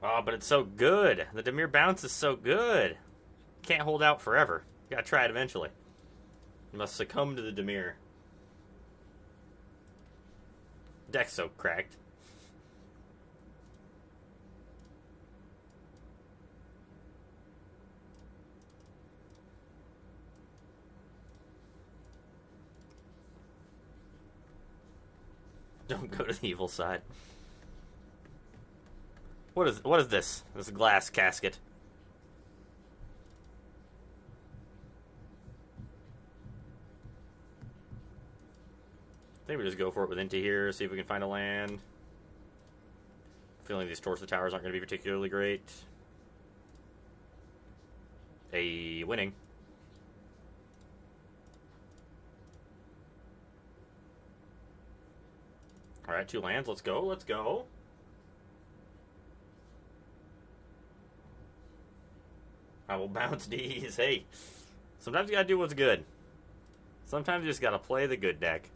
Oh, but it's so good. The Dimir bounce is so good. Can't hold out forever. You gotta try it eventually. You must succumb to the Dimir. Deck's so cracked. Don't go to the evil side. What is this? This glass casket. I think we just go for it with into here, see if we can find a land. Feeling these torso towers aren't going to be particularly great. A winning. Alright, 2 lands. Let's go. Let's go. I will bounce these. Hey, sometimes you gotta do what's good. Sometimes you just gotta play the good deck.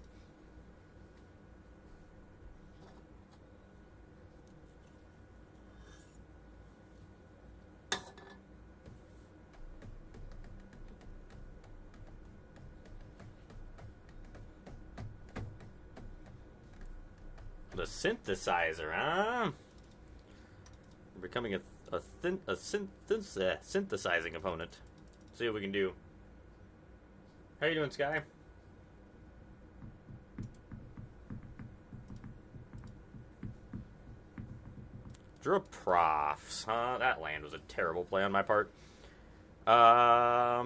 The synthesizer, huh? We're becoming a synthesizing opponent. See what we can do. How you doing, Sky? Drew a Profs, huh? That land was a terrible play on my part. I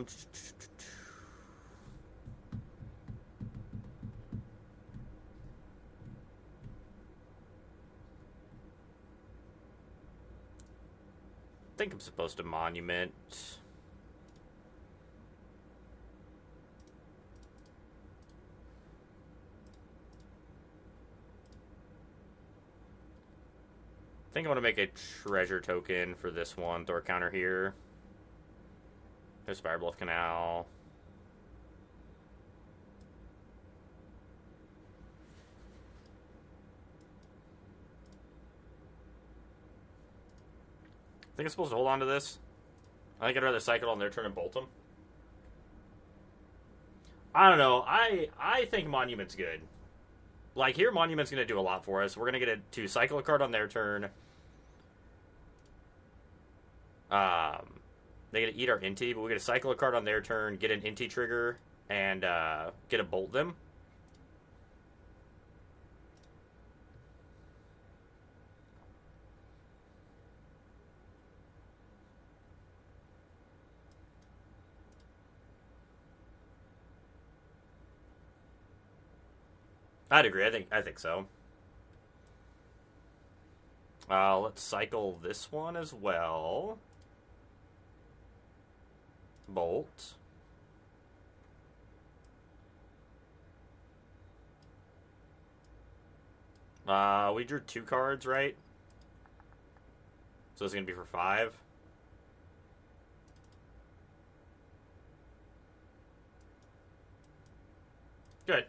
think I'm supposed to monument. I think I want to make a treasure token for this one. Throw a counter here. There's Spire Bluff Canal. I think I'm supposed to hold on to this. I think I'd rather cycle on their turn and bolt them. I don't know. I think Monument's good. Like, here, Monument's going to do a lot for us. We're going to get to cycle a card on their turn. They get to eat our Inti, but we get to cycle a card on their turn, get an Inti trigger, and get to bolt them. I'd agree. I think so. Let's cycle this one as well. Bolt. We drew 2 cards, right? So it's going to be for 5. Good.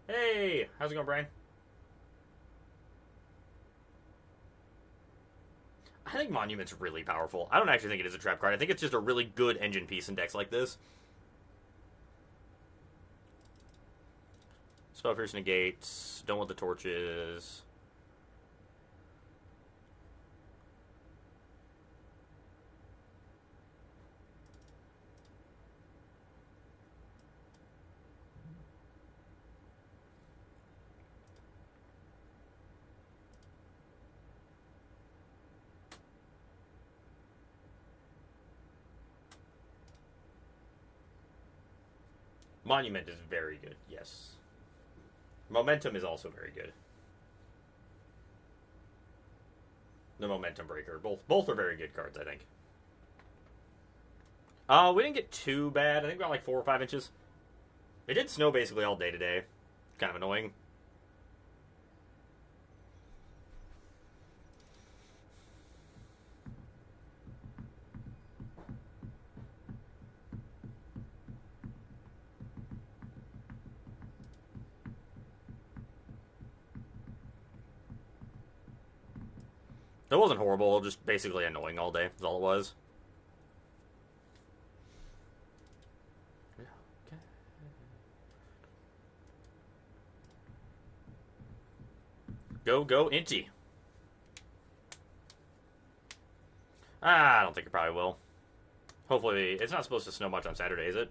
Hey, how's it going, Brian? I think Monument's really powerful. I don't actually think it is a trap card. I think it's just a really good engine piece in decks like this. Spell Pierce negates. Don't want the torches. Monument is very good, yes. Momentum is also very good. The Momentum Breaker. Both are very good cards, I think. We didn't get too bad. I think we got like 4 or 5 inches. It did snow basically all day today. Kind of annoying. It wasn't horrible, just basically annoying all day. That's all it was. Go, Inty. I don't think it probably will. Hopefully, it's not supposed to snow much on Saturday, is it?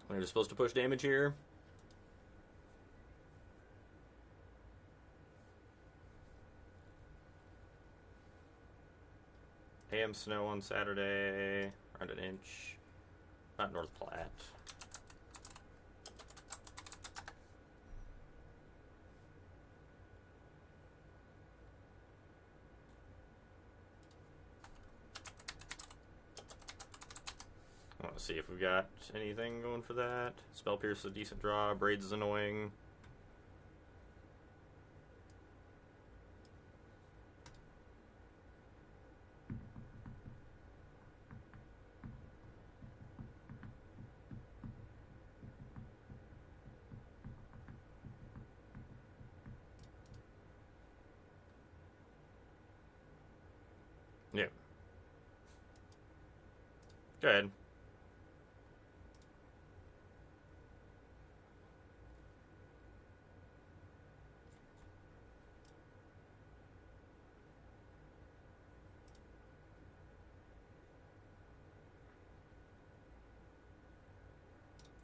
We're supposed to push damage here. AM snow on Saturday, around an inch. Not North Platte. I want to see if we've got anything going for that. Spell Pierce is a decent draw. Braids is annoying. Yeah. Go ahead.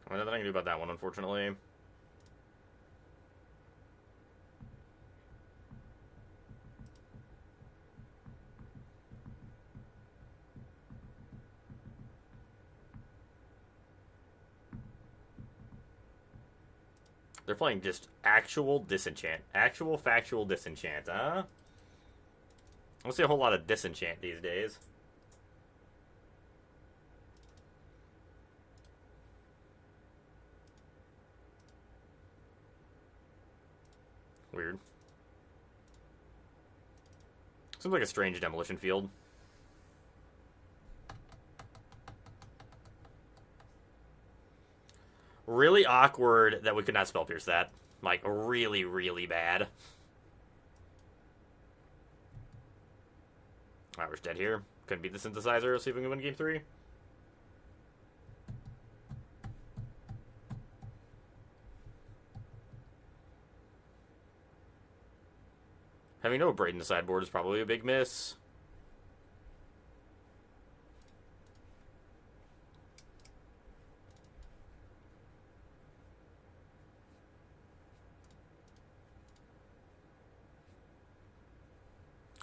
Well, nothing I can do about that one, unfortunately. They're playing just actual disenchant. Actual factual disenchant, huh? I don't see a whole lot of disenchant these days. Weird. Seems like a strange demolition field. Really awkward that we could not spell pierce that. Like, really, really bad. Alright, we're dead here. Couldn't beat the synthesizer. Let's see if we can win game 3. Having no braid in the sideboard is probably a big miss.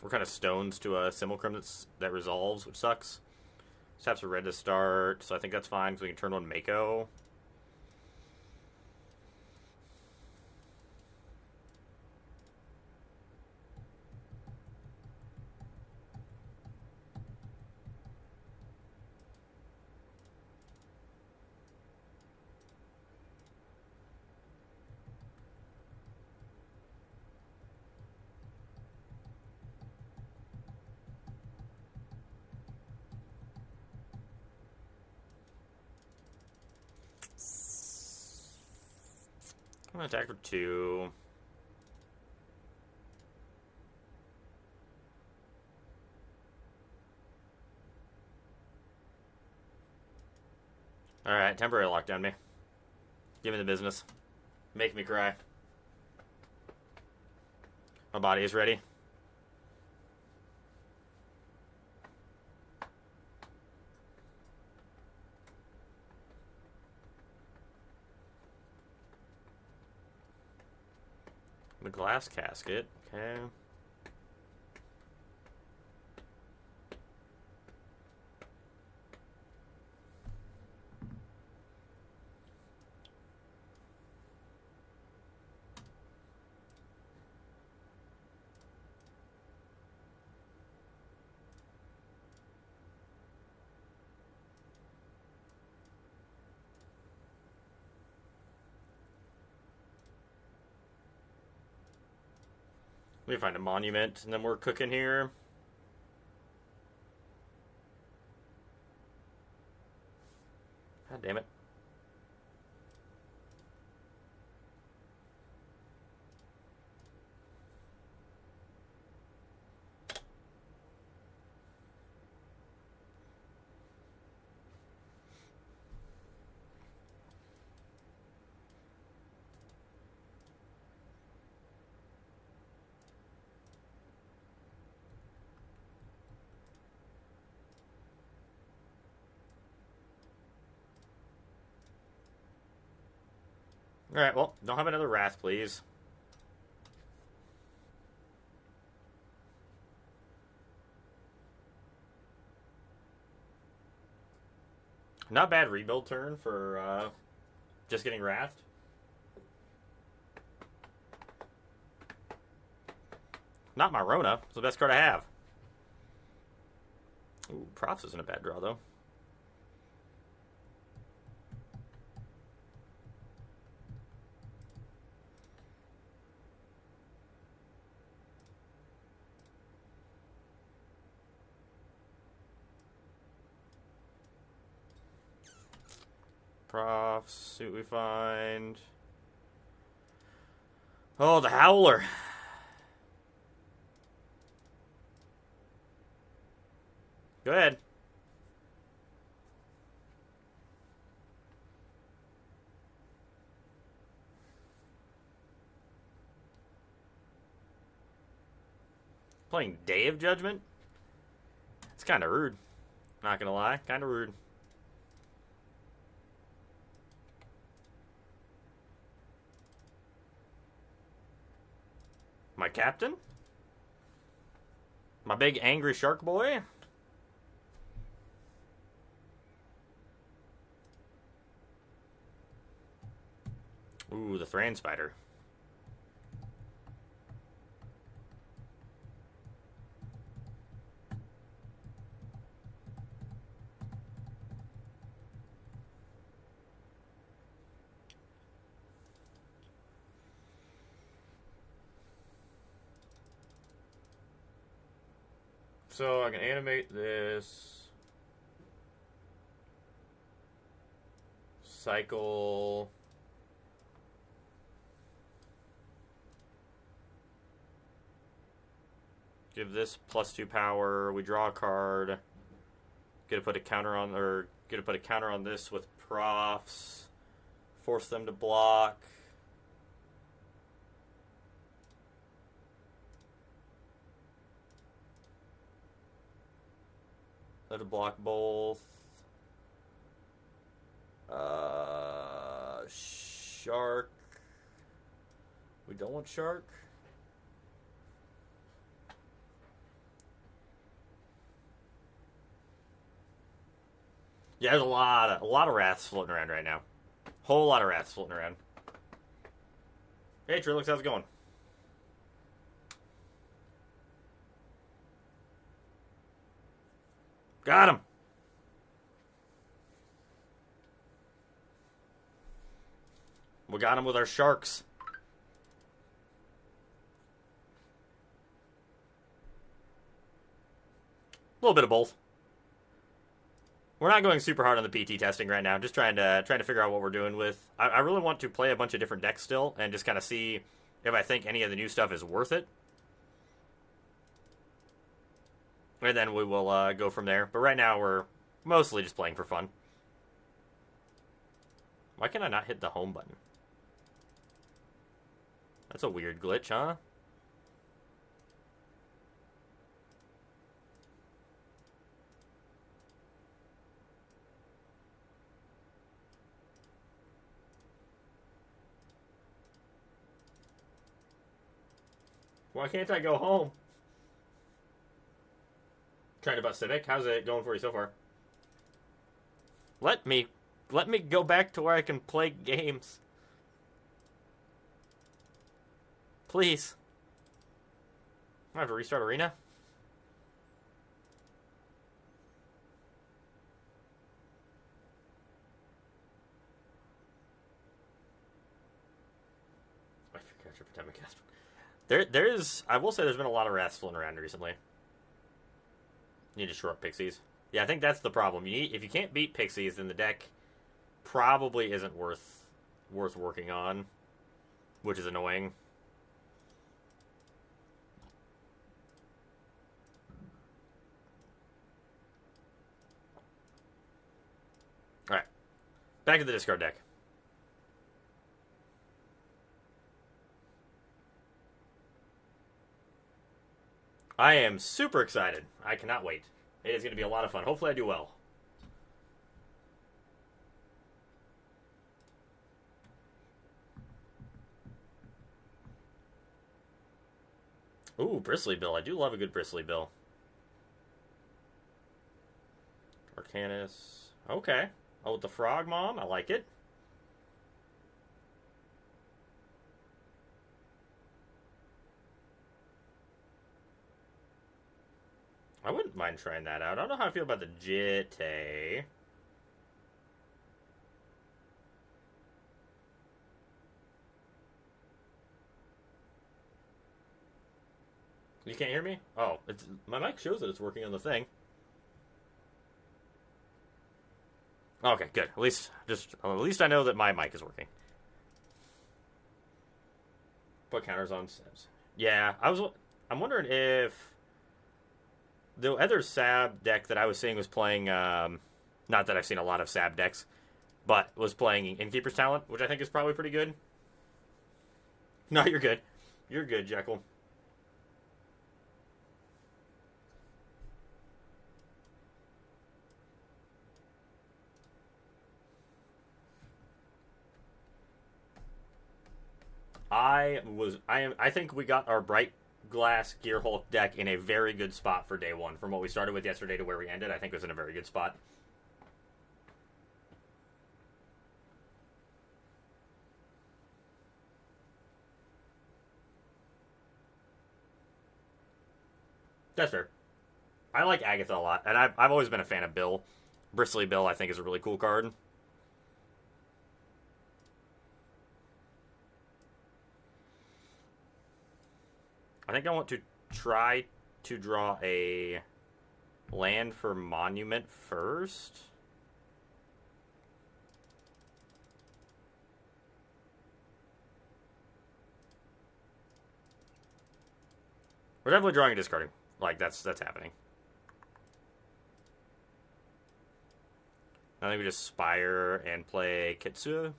We're kind of stones to a 𝔹𝕃ℂ𝔻 that resolves, which sucks. Taps a red to start, so I think that's fine because we can turn one Mako. I'm gonna attack for 2. Alright, temporary lockdown me. Give me the business. Make me cry. My body is ready. The glass casket, okay. Let me find a monument, and then we're cooking here. God damn it. Alright, well, don't have another wrath, please. Not bad rebuild turn for just getting wrathed. Not my Rona. It's the best card I have. Ooh, Props isn't a bad draw, though. Profs, see what we find. Oh, the Howler. Go ahead. Playing Day of Judgment? It's kind of rude. Not gonna lie, kind of rude. My captain? My big angry shark boy? Ooh, the Thran Spider. So I can animate this. Cycle. Give this +2 power. We draw a card. Get to put a counter on, or get to put a counter on this with profs. Force them to block. Let it block both. Shark. We don't want shark. Yeah, there's a lot of wraths floating around right now. Whole lot of wraths floating around. Hey, Trilix, how's it going? Got him. We got him with our sharks. A little bit of both. We're not going super hard on the PT testing right now. Just trying to figure out what we're doing with. I really want to play a bunch of different decks still and just kind of see if I think any of the new stuff is worth it. And then we will go from there. But right now we're mostly just playing for fun. Why can I not hit the home button? That's a weird glitch, huh? Why can't I go home? Trying to bust Civic? How's it going for you so far? Let me go back to where I can play games. Please. I have to restart Arena. I forgot your Potemkin cast. There's I will say there's been a lot of wraths floating around recently. You need to shore up pixies. Yeah, I think that's the problem. If you can't beat pixies, then the deck probably isn't worth working on, which is annoying. All right, back to the discard deck. I am super excited. I cannot wait. It is going to be a lot of fun. Hopefully I do well. Ooh, Bristly Bill. I do love a good Bristly Bill. Arcanus. Okay. Oh, with the Frog Mom. I like it. I wouldn't mind trying that out. I don't know how I feel about the Jitte. You can't hear me? Oh, my mic shows that it's working on the thing. Okay, good. At least I know that my mic is working. Put counters on Sabs. Yeah, I'm wondering if the other Sab deck that I was seeing was playing. Not that I've seen a lot of Sab decks, but was playing Innkeeper's Talent, which I think is probably pretty good. No, you're good. You're good, Jekyll. I think we got our Bright Glass Gear Hulk deck in a very good spot for day one. From what we started with yesterday to where we ended, I think it was in a very good spot. That's fair. I like Agatha a lot, and I've always been a fan of Bill. Bristly Bill, I think, is a really cool card. I think I want to try to draw a land for Monument first. We're definitely drawing and discarding. Like, that's happening. I think we just Spire and play Kitsu.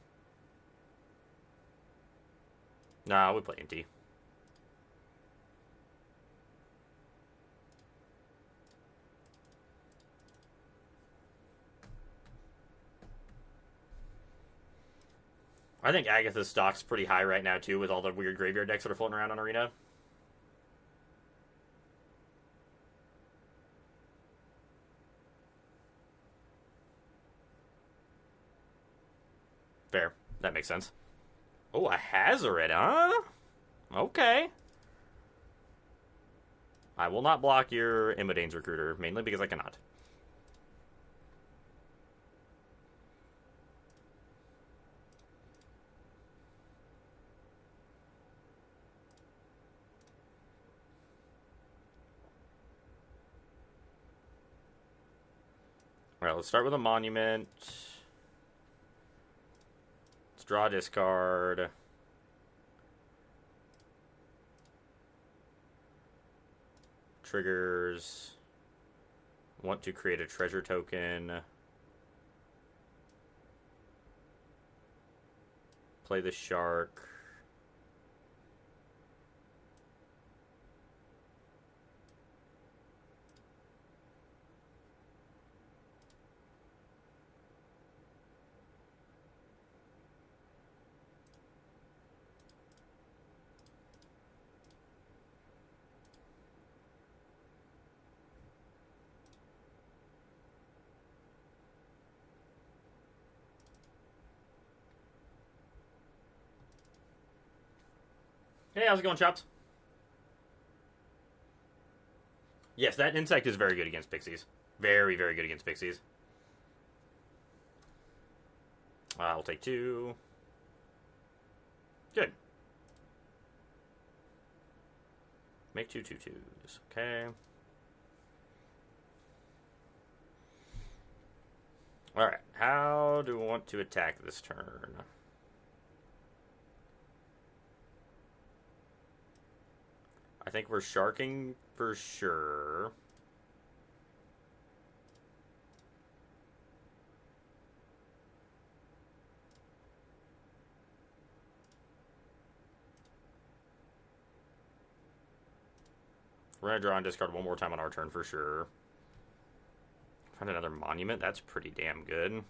Nah, we play Inti. I think Agatha's stock's pretty high right now, too, with all the weird graveyard decks that are floating around on Arena. Fair. That makes sense. Oh, a Hazoret, huh? Okay. I will not block your Imodane's Recruiter, mainly because I cannot. Alright, let's start with a Monument. Let's draw a discard. Triggers. Want to create a treasure token. Play the shark. Hey, how's it going, Chops? Yes, that insect is very good against pixies. Very, very good against pixies. I'll take 2. Good. Make 2/2/2s. Okay. Alright, how do we want to attack this turn? I think we're sharking for sure. We're going to draw and discard one more time on our turn for sure. Find another monument. That's pretty damn good.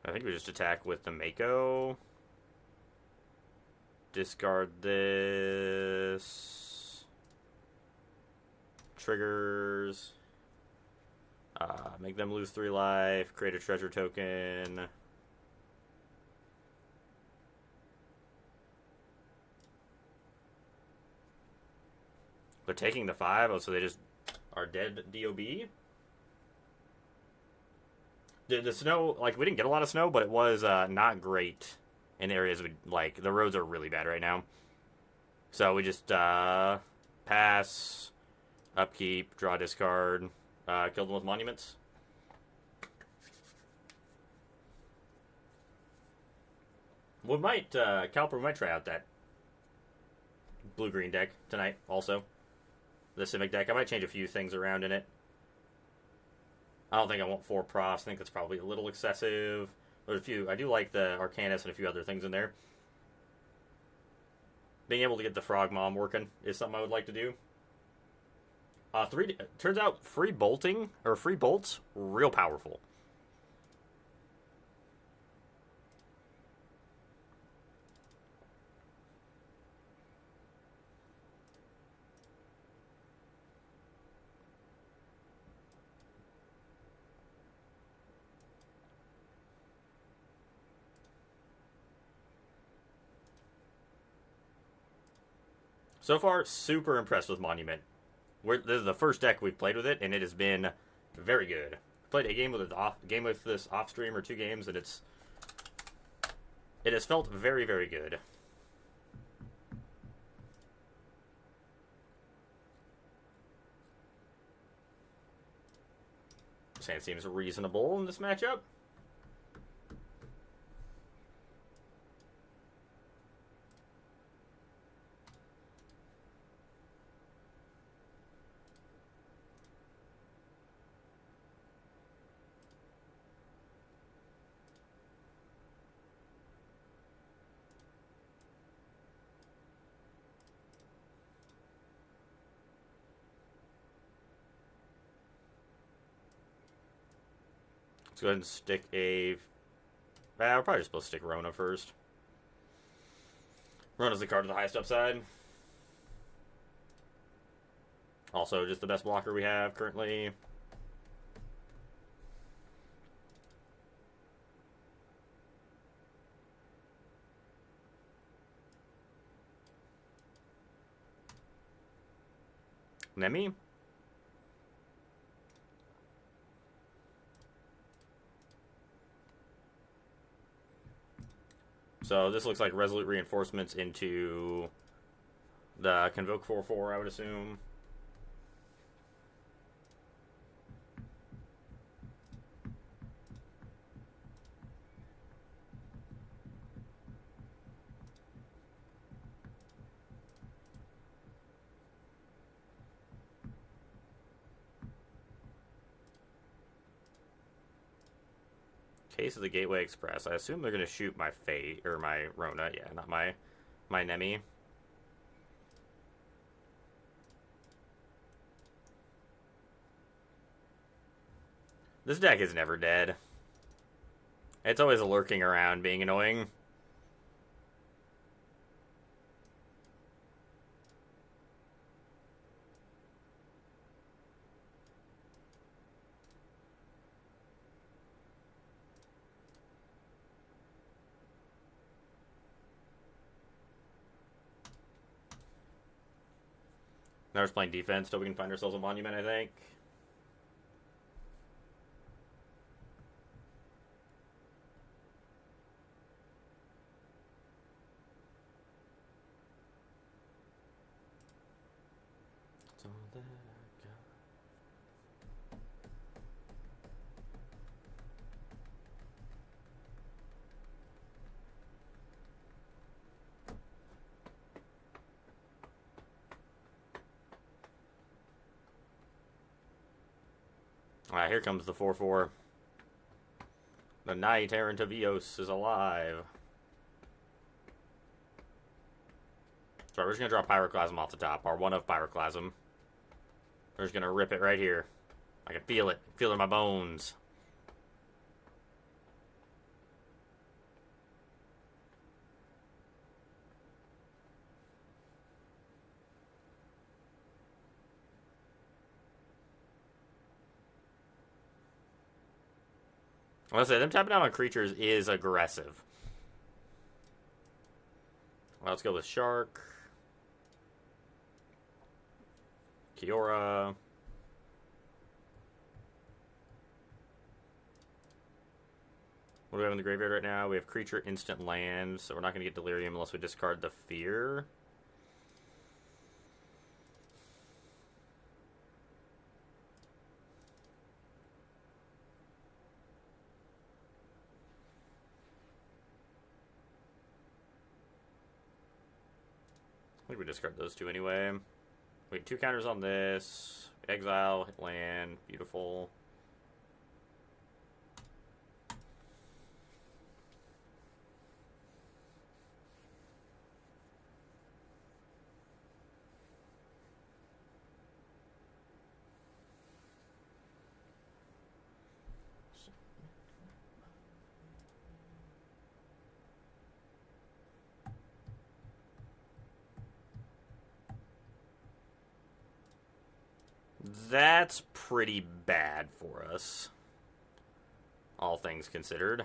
I think we just attack with the Mako. Discard this. Triggers. Make them lose 3 life. Create a treasure token. They're taking the 5. Oh, so they just are dead DOB? The snow, like, we didn't get a lot of snow, but it was not great in areas we, like, the roads are really bad right now. So we just pass, upkeep, draw, discard, kill them with monuments. We might, Caliper, we might try out that blue-green deck tonight also. The Simic deck. I might change a few things around in it. I don't think I want 4 profs. I think that's probably a little excessive. But a few, I do like the Arcanus and a few other things in there. Being able to get the Frog Mom working is something I would like to do. Turns out free bolting, or free bolts, real powerful. So far, super impressed with Monument. This is the first deck we've played with it, and it has been very good. Played a game with this off stream or 2 games, and it has felt very, very good. This hand seems reasonable in this matchup. Let's go ahead and stick a... we're probably just supposed to stick Rona first. Rona's the card with the highest upside. Also, just the best blocker we have currently. Nemi? So this looks like Resolute Reinforcements into the Convoke 4/4, I would assume. Case of the Gateway Express. I assume they're going to shoot my Fate, or my Rona. Yeah, not my Nemi. This deck is never dead. It's always lurking around, being annoying. Now we're just playing defense till we can find ourselves a monument, I think. Alright, here comes the 4-4. The Knight Errant of Eos is alive. So we're just going to draw Pyroclasm off the top. Our 1 of Pyroclasm. We're just going to rip it right here. I can feel it. Feel it in my bones. Let's say them tapping out on creatures is aggressive. Well, let's go with Shark. Kiora. What do we have in the graveyard right now? We have creature, instant, land, so we're not going to get Delirium unless we discard the Fear. I think we discard those two anyway. Wait, 2 counters on this. Exile, hit land, beautiful. That's pretty bad for us, all things considered.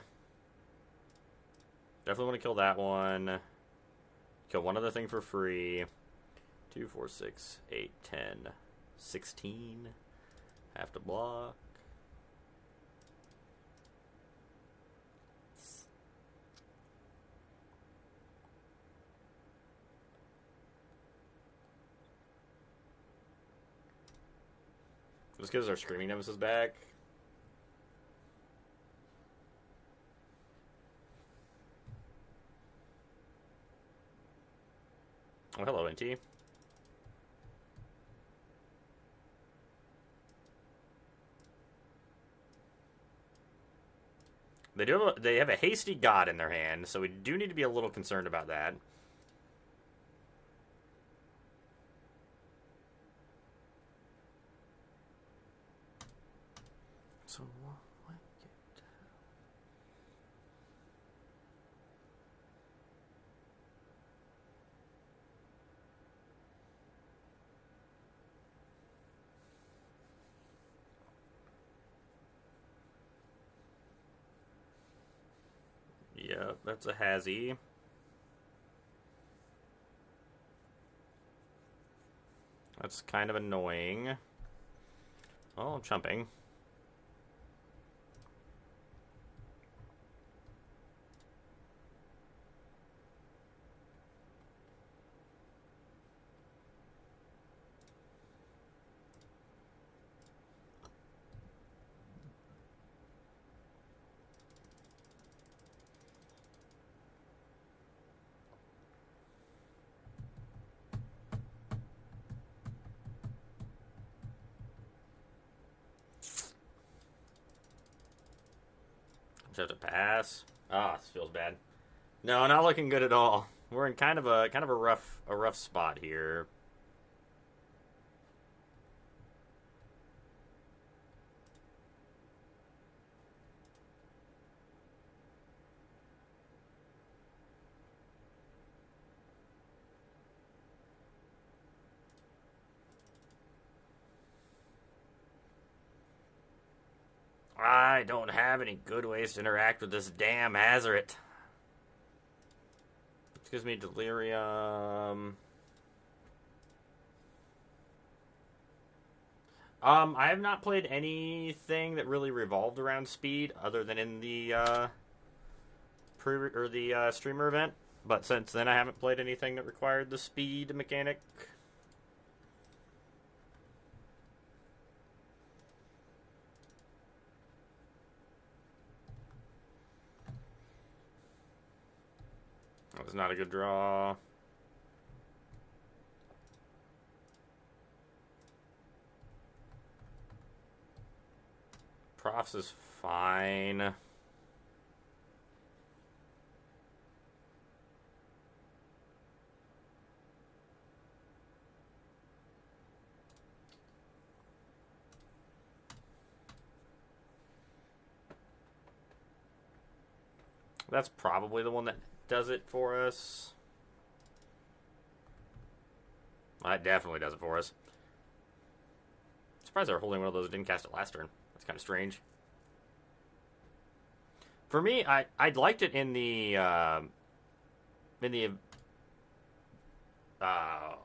Definitely want to kill that one. Kill one other thing for free. 2, 4, 6, 8, 10, 16. Have to block. Just because our Screaming Nemesis is back. Oh, hello, NT. They have a Hasty God in their hand, so we do need to be a little concerned about that. So yeah, that's a Hazzy. That's kind of annoying. Oh, I'm chumping. Just have to pass. Ah, this feels bad. No, not looking good at all. We're in kind of a rough spot here. I don't have any good ways to interact with this damn Hazoret. This gives me Delirium. I have not played anything that really revolved around speed other than in the streamer event. But since then, I haven't played anything that required the speed mechanic. It's not a good draw. Profs is fine. That's probably the one that does it for us. That definitely does it for us. I'm surprised they're holding one of those that didn't cast it last turn. That's kind of strange. For me, I liked it in the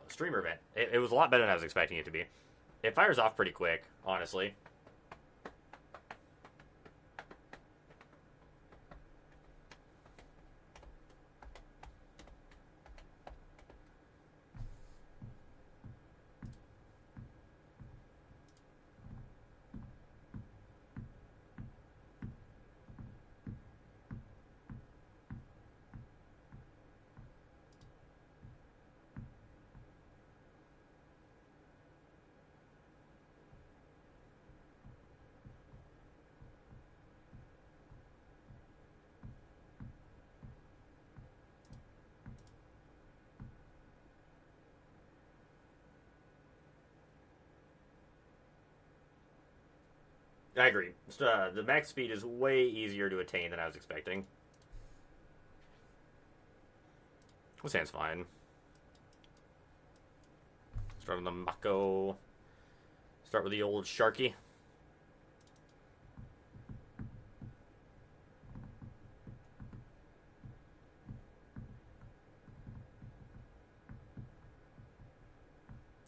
streamer event. It was a lot better than I was expecting it to be. It fires off pretty quick, honestly. I agree. The max speed is way easier to attain than I was expecting. This hand's fine. Start with the Mako. Start with the old Sharky.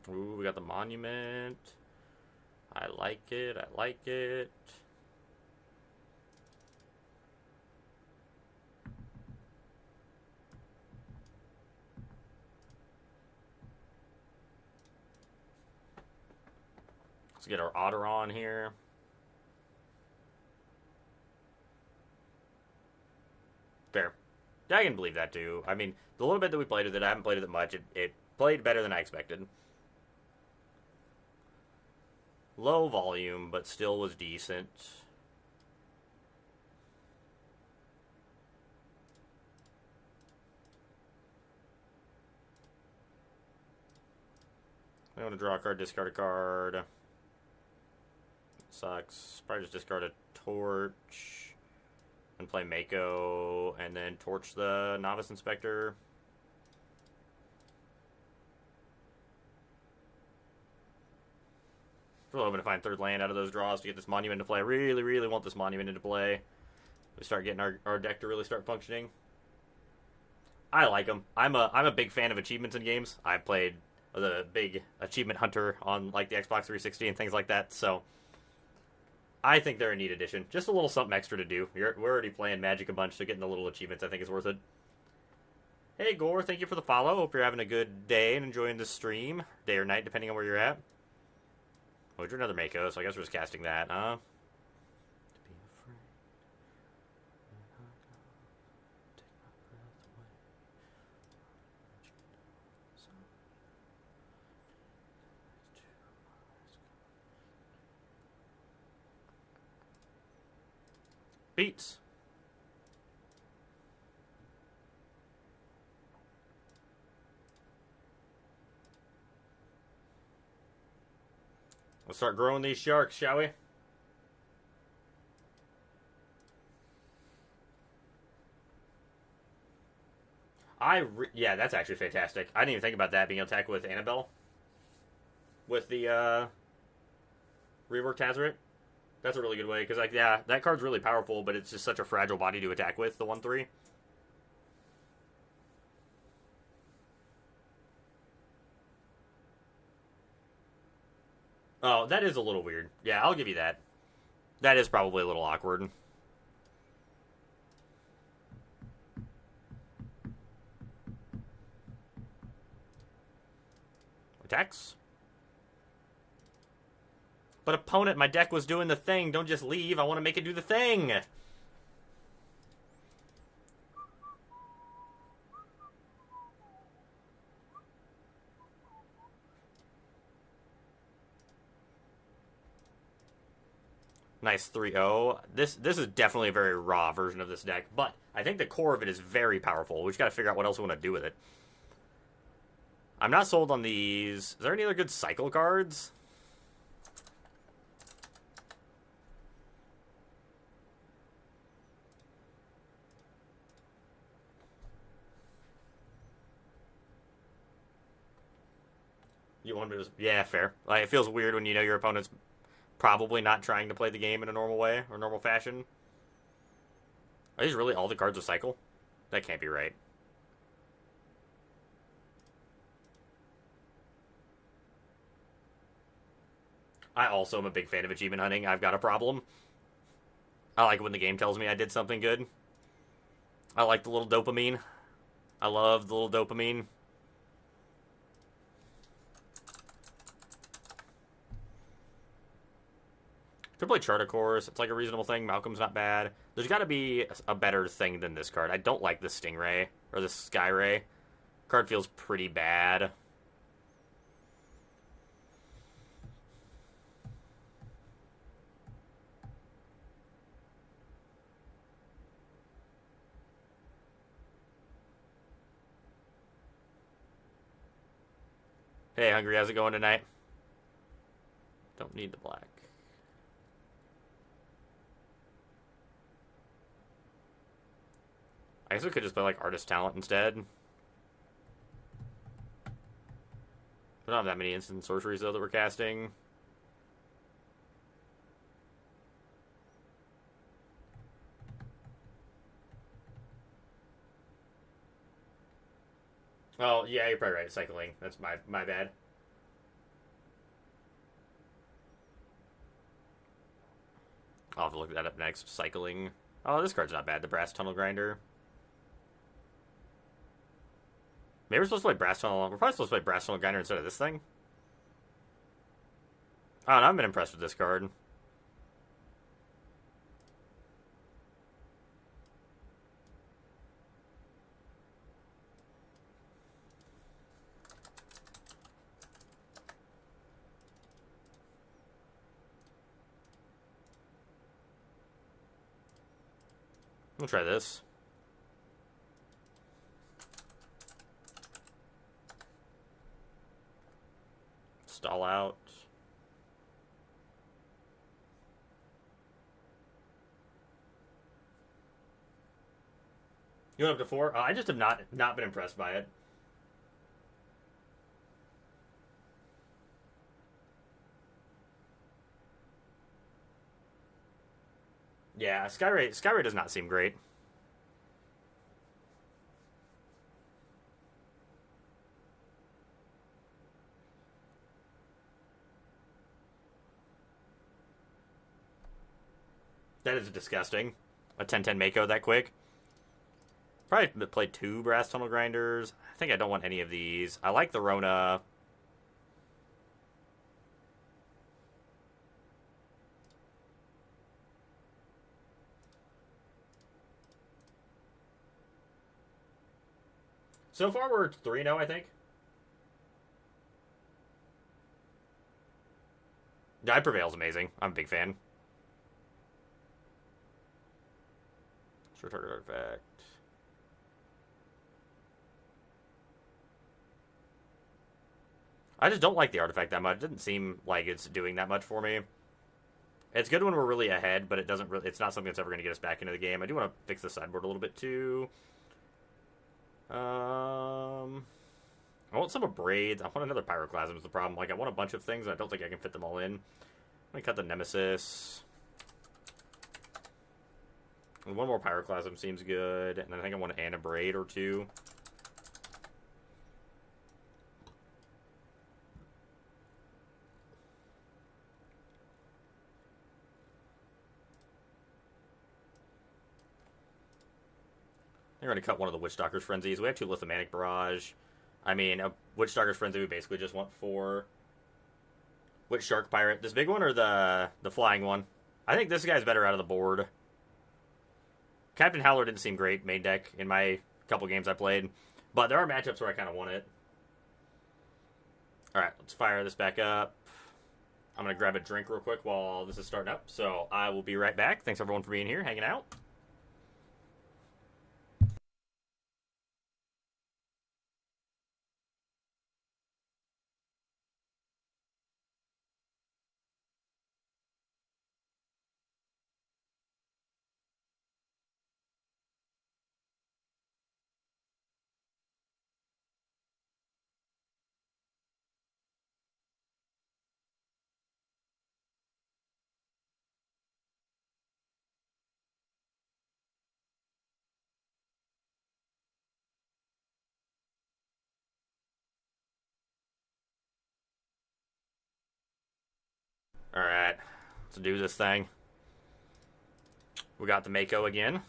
Ooh, we got the Monument. I like it. I like it. Let's get our Otter on here. Fair. Yeah, I can believe that too. I mean, the little bit that we played with it, I haven't played with it much. It played better than I expected. Low volume, but still was decent. I want to draw a card, discard a card. Sucks. Probably just discard a Torch and play Mako, and then torch the Novice Inspector. Really hoping to find third land out of those draws to get this Monument into play. I really, really want this Monument into play. We start getting our deck to really start functioning. I like them. I'm a big fan of achievements in games. I played the big achievement hunter on like the Xbox 360 and things like that, so I think they're a neat addition. Just a little something extra to do. We're already playing Magic a bunch, so getting the little achievements I think is worth it. Hey Gore, thank you for the follow. Hope you're having a good day and enjoying the stream. Day or night, depending on where you're at. Oh, we drew another Mako, so I guess we're just casting that, huh? Beats. Let's start growing these sharks, shall we? Yeah, that's actually fantastic. I didn't even think about that, being able to attack with Annabelle. With the, reworked Hazoret. That's a really good way, because, like, yeah, that card's really powerful, but it's just such a fragile body to attack with, the 1/3. Oh, that is a little weird. Yeah, I'll give you that. That is probably a little awkward. Attacks. But opponent, my deck was doing the thing. Don't just leave. I want to make it do the thing. Nice 3-0. This is definitely a very raw version of this deck, but I think the core of it is very powerful. We just got to figure out what else we want to do with it. I'm not sold on these. Is there any other good cycle cards? You want me to? Yeah, fair. Like, it feels weird when you know your opponent's probably not trying to play the game in a normal way or normal fashion. Are these really all the cards with cycle? That can't be right. I also am a big fan of achievement hunting. I've got a problem. I like when the game tells me I did something good. I like the little dopamine. I love the little dopamine. Could play Charter Course. It's like a reasonable thing. Malcolm's not bad. There's got to be a better thing than this card. I don't like this Stingray or this Sky Ray. Card feels pretty bad. Hey, Hungry, how's it going tonight? Don't need the black. I guess we could just play, like, Artist Talent instead. We don't have that many instant sorceries, though, that we're casting. Oh, yeah, you're probably right. Cycling. That's my bad. I'll have to look that up next. Cycling. Oh, this card's not bad. The Brass Tunnel Grinder. Maybe we're supposed to play Brass Tunnel. We're probably supposed to play Brass Tunnel Grinder instead of this thing. Oh, and I've been impressed with this card. We'll try this. Stall out. You went up to 4? I just have not been impressed by it. Yeah, Skyray does not seem great. That is disgusting. A 10-10 Mako that quick. Probably played 2 Brass Tunnel Grinders. I think I don't want any of these. I like the Rona. So far, we're 3-0, I think. Die Prevail's amazing. I'm a big fan. Short target artifact. I just don't like the artifact that much. It doesn't seem like it's doing that much for me. It's good when we're really ahead, but it's not something that's ever going to get us back into the game. I do want to fix the sideboard a little bit, too. I want some of Braids. I want another Pyroclasm is the problem. Like, I want a bunch of things, and I don't think I can fit them all in. I'm going to cut the Nemesis. And one more Pyroclasm seems good. And I think I want to add a Braid or 2. They're going to cut one of the Witchstalker's Frenzies. We have 2 Lithomanic Barrage. I mean, a Witchstalker's Frenzy, we basically just want 4. Which Shark Pirate? This big one or the flying one? I think this guy's better out of the board. Captain Howler didn't seem great main deck in my couple games I played. But there are matchups where I kind of want it. Alright, let's fire this back up. I'm going to grab a drink real quick while this is starting up. So I will be right back. Thanks everyone for being here, hanging out. All right, let's do this thing. We got the Mako again.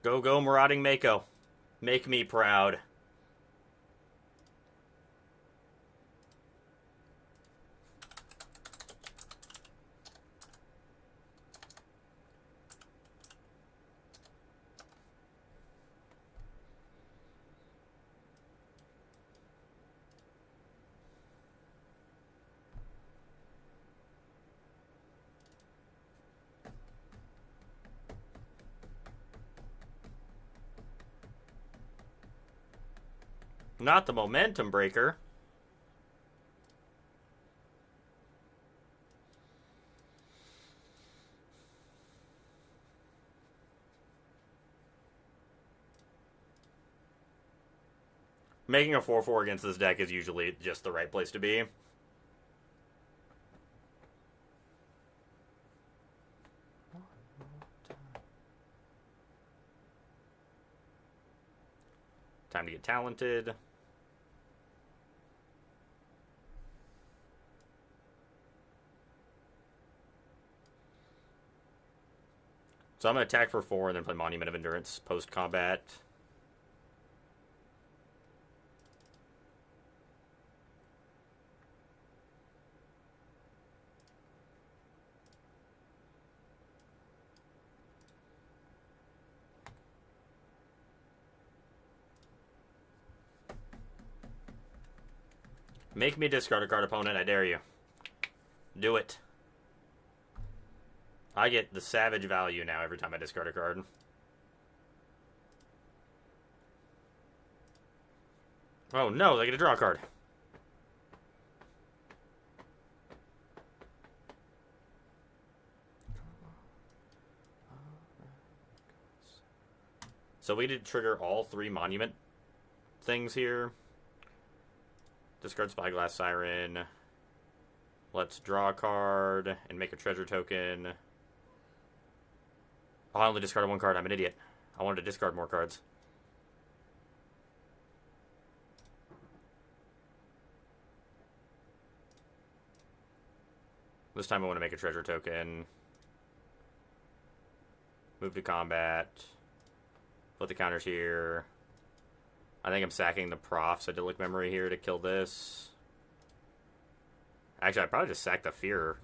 Go, go, marauding Mako. Make me proud. Not the momentum breaker. Making a 4-4 against this deck is usually just the right place to be. Time to get talented. So I'm going to attack for 4 and then play Monument of Endurance post-combat. Make me discard a card, opponent, I dare you. Do it. I get the savage value now every time I discard a card. Oh no, they get to draw a card. So we did trigger all 3 monument things here. Discard Spyglass Siren. Let's draw a card and make a treasure token. Oh, I only discarded 1 card. I'm an idiot. I wanted to discard more cards. This time I want to make a treasure token. Move to combat. Put the counters here. I think I'm sacking the Prof's Idyllic Memory here to kill this. Actually, I probably just sacked the Fear.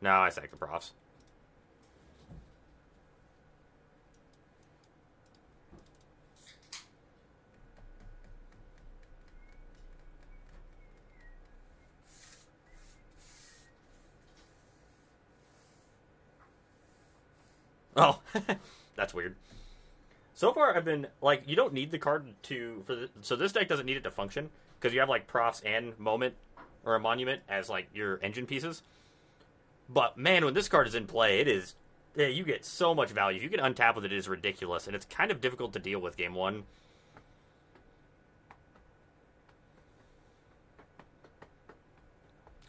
No, I sacked the Prof's. Oh, that's weird. So far, I've been like, you don't need the card to so this deck doesn't need it to function because you have like Profs and Moment or a Monument as like your engine pieces. But man, when this card is in play, it is you get so much value. If you can untap with it, it is ridiculous, and it's kind of difficult to deal with game 1.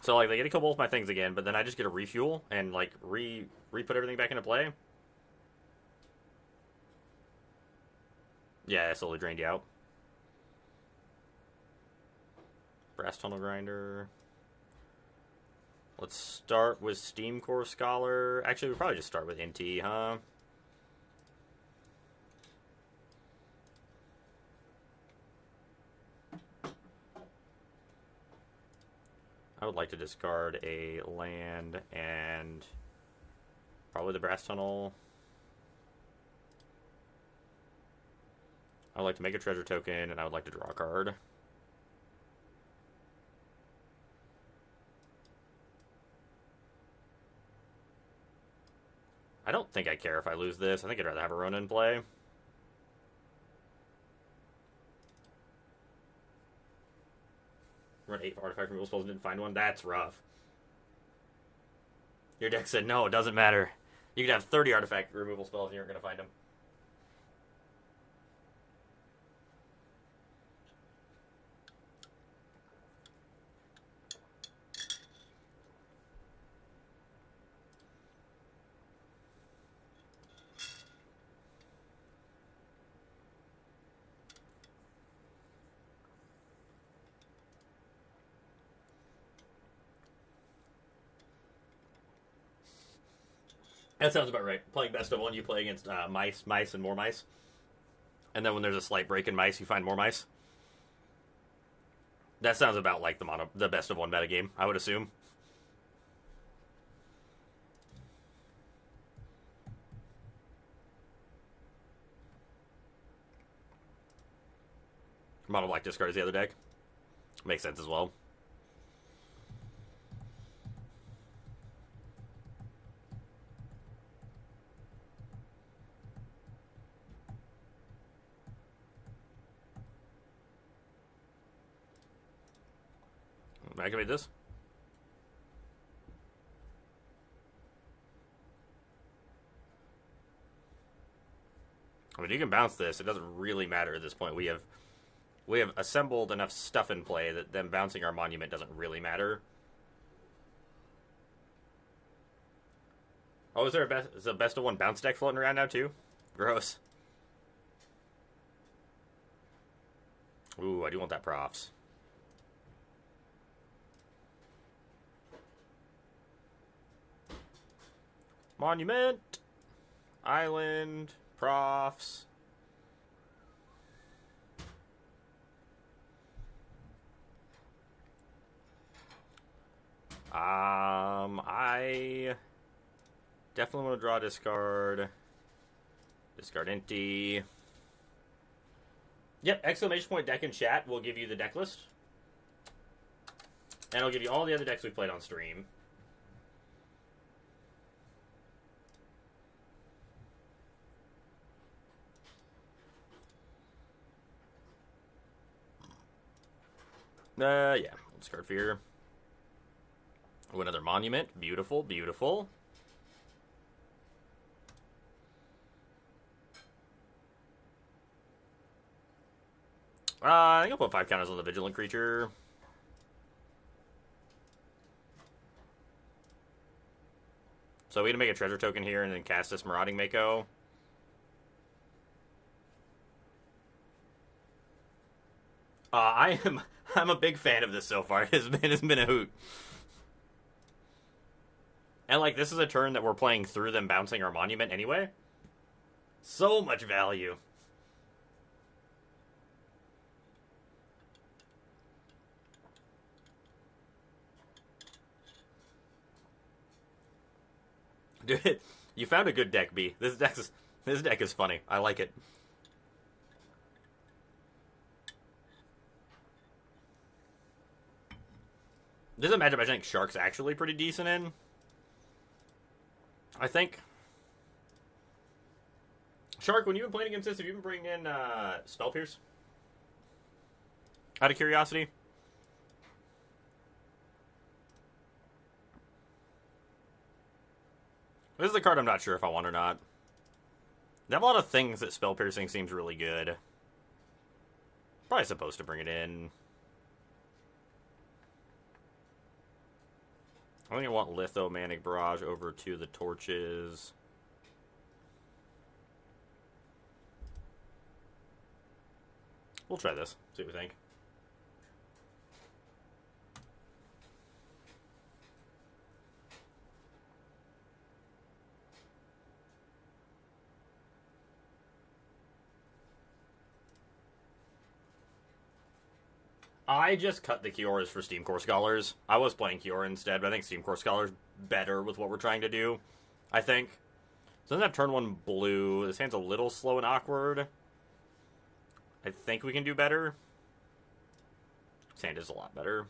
So like they get to kill both my things again, but then I just get a refuel and like re-put everything back into play. Yeah, it slowly drained you out. Brass Tunnel Grinder. Let's start with Steam Core Scholar. Actually, we'll probably just start with NT, huh? I would like to discard a land and probably the Brass Tunnel. I would like to make a treasure token, and I would like to draw a card. I don't think I care if I lose this. I think I'd rather have a Ronin play. Run 8 artifact removal spells and didn't find one. That's rough. Your deck said, no, it doesn't matter. You can have 30 artifact removal spells and you're going to find them. That sounds about right. Playing best of one, you play against mice, and more mice. And then when there's a slight break in mice, you find more mice. That sounds about like the best of one metagame, I would assume. Mono Black discards the other deck. Makes sense as well. Activate this. I mean, you can bounce this. It doesn't really matter at this point. We have assembled enough stuff in play that them bouncing our monument doesn't really matter. Oh, is a best of one bounce deck floating around now too? Gross. Ooh, I do want that profs. Monument, island, profs. I definitely want to draw discard. Discard empty. Yep, exclamation point deck in chat will give you the deck list. And it'll give you all the other decks we played on stream. Yeah. Discard Fear. Oh, another Monument. Beautiful, beautiful. I think I'll put 5 counters on the Vigilant Creature. So we're going to make a treasure token here and then cast this Marauding Mako. I'm a big fan of this so far. It's been a hoot. And like this is a turn that we're playing through them bouncing our monument anyway. So much value. Dude, you found a good deck, B. This deck is funny. I like it. This is a matchup I think Shark's actually pretty decent in. I think. Shark, when you've been playing against this, have you been bringing in Spell Pierce? Out of curiosity? This is a card I'm not sure if I want or not. They have a lot of things that Spell Piercing seems really good. Probably supposed to bring it in. I think I want Litho Manic Barrage over to the Torches. We'll try this. See what we think. I just cut the Kioras for Steam Core Scholars. I was playing Kiora instead, but I think Steam Core Scholars better with what we're trying to do. I think. So doesn't have turn 1 blue. This hand's a little slow and awkward. I think we can do better. This hand is a lot better.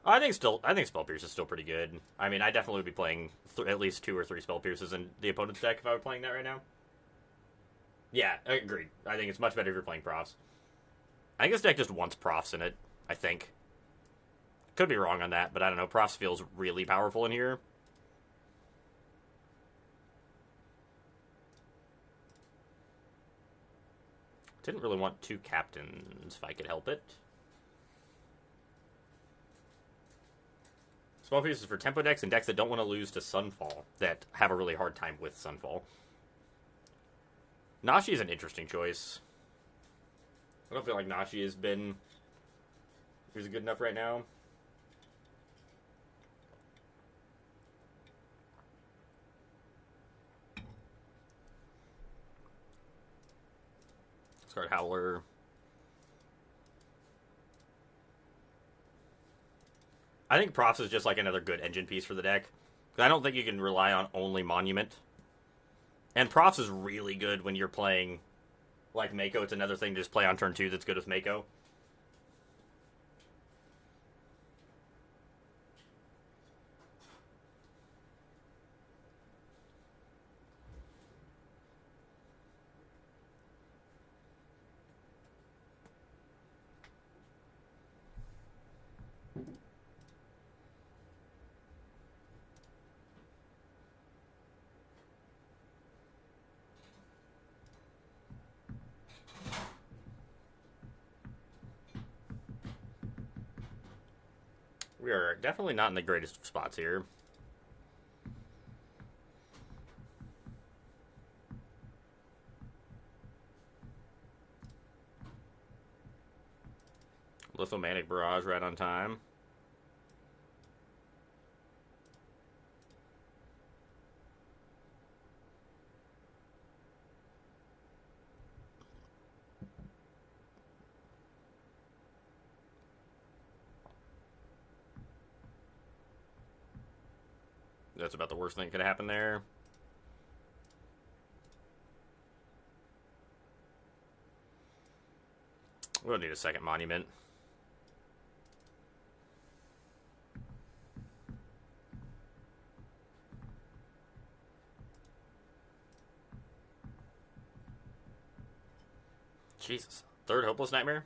I think Spell Pierce is still pretty good. I mean, I definitely would be playing at least 2 or 3 Spell Pierces in the opponent's deck if I were playing that right now. Yeah, agreed. I think it's much better if you're playing Profs. I think this deck just wants Profs in it, I think. Could be wrong on that, but I don't know. Profs feels really powerful in here. Didn't really want 2 captains if I could help it. Small pieces for tempo decks and decks that don't want to lose to Sunfall, that have a really hard time with Sunfall. Nashi is an interesting choice. I don't feel like Nashi has been... He's good enough right now. Discard Howler. I think Profs is just like another good engine piece for the deck. I don't think you can rely on only Monument. And Profs is really good when you're playing like Mako. It's another thing to just play on turn 2 that's good with Mako. We are definitely not in the greatest spots here. Lithomanic Barrage right on time. That's about the worst thing that could happen there. We'll need a second Monument. Jesus. Third Hopeless Nightmare?